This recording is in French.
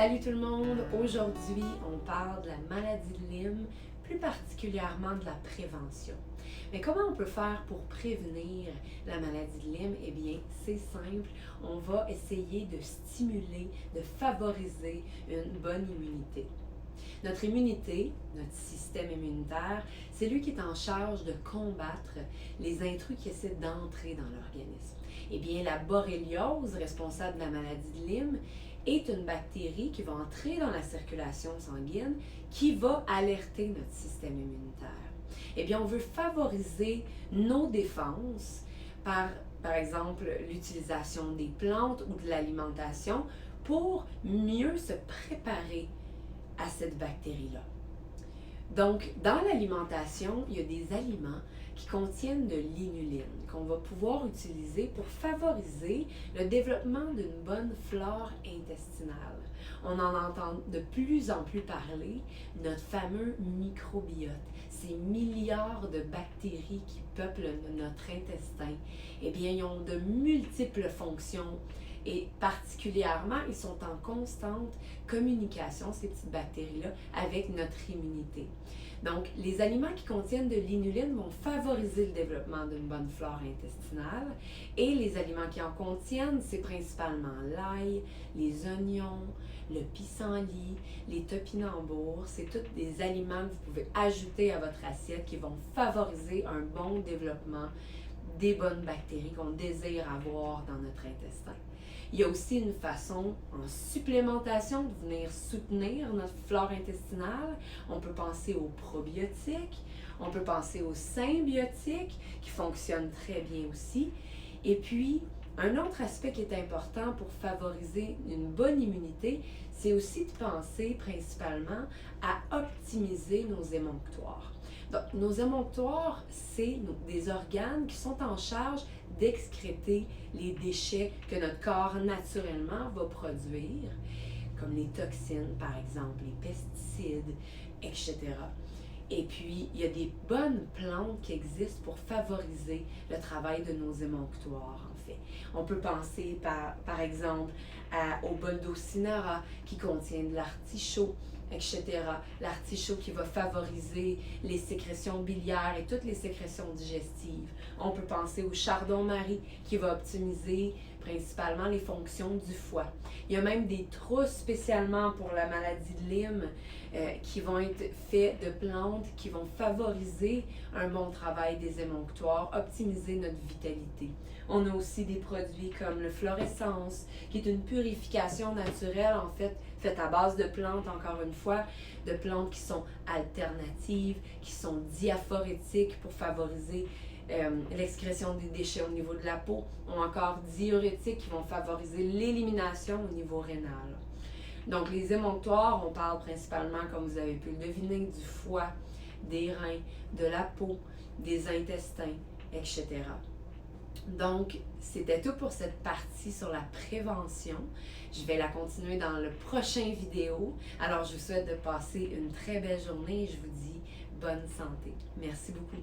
Salut tout le monde! Aujourd'hui, on parle de la maladie de Lyme, plus particulièrement de la prévention. Mais comment on peut faire pour prévenir la maladie de Lyme? Eh bien, c'est simple. On va essayer de stimuler, de favoriser une bonne immunité. Notre immunité, notre système immunitaire, c'est lui qui est en charge de combattre les intrus qui essaient d'entrer dans l'organisme. Eh bien, la borréliose, responsable de la maladie de Lyme, est une bactérie qui va entrer dans la circulation sanguine, qui va alerter notre système immunitaire. Eh bien, on veut favoriser nos défenses par exemple, l'utilisation des plantes ou de l'alimentation pour mieux se préparer à cette bactérie-là. Donc, dans l'alimentation, il y a des aliments qui contiennent de l'inuline qu'on va pouvoir utiliser pour favoriser le développement d'une bonne flore intestinale. On en entend de plus en plus parler, notre fameux microbiote, ces milliards de bactéries qui peuplent notre intestin. Eh bien, ils ont de multiples fonctions. Et particulièrement, ils sont en constante communication, ces petites bactéries-là, avec notre immunité. Donc, les aliments qui contiennent de l'inuline vont favoriser le développement d'une bonne flore intestinale. Et les aliments qui en contiennent, c'est principalement l'ail, les oignons, le pissenlit, les topinambours. C'est tous des aliments que vous pouvez ajouter à votre assiette qui vont favoriser un bon développement des bonnes bactéries qu'on désire avoir dans notre intestin. Il y a aussi une façon en supplémentation de venir soutenir notre flore intestinale. On peut penser aux probiotiques, on peut penser aux symbiotiques qui fonctionnent très bien aussi. Et puis, un autre aspect qui est important pour favoriser une bonne immunité, c'est aussi de penser principalement à optimiser nos émonctoires. Donc, nos émonctoires, c'est des organes qui sont en charge d'excréter les déchets que notre corps naturellement va produire, comme les toxines par exemple, les pesticides, etc. Et puis, il y a des bonnes plantes qui existent pour favoriser le travail de nos émonctoires, en fait. On peut penser, par exemple, au Boldo-Cinara qui contient de l'artichaut, etc. L'artichaut qui va favoriser les sécrétions biliaires et toutes les sécrétions digestives. On peut penser au chardon-marie qui va optimiser principalement les fonctions du foie. Il y a même des trousses spécialement pour la maladie de Lyme qui vont être faites de plantes qui vont favoriser un bon travail des émonctoires, optimiser notre vitalité. On a aussi des produits comme le Florescence, qui est une purification naturelle en fait, faite à base de plantes, encore une fois, de plantes qui sont alternatives, qui sont diaphorétiques pour favoriser l'excrétion des déchets au niveau de la peau, ou encore diurétiques qui vont favoriser l'élimination au niveau rénal. Donc les émonctoires, on parle principalement, comme vous avez pu le deviner, du foie, des reins, de la peau, des intestins, etc. Donc, c'était tout pour cette partie sur la prévention. Je vais la continuer dans le prochain vidéo. Alors, je vous souhaite de passer une très belle journée et je vous dis bonne santé. Merci beaucoup.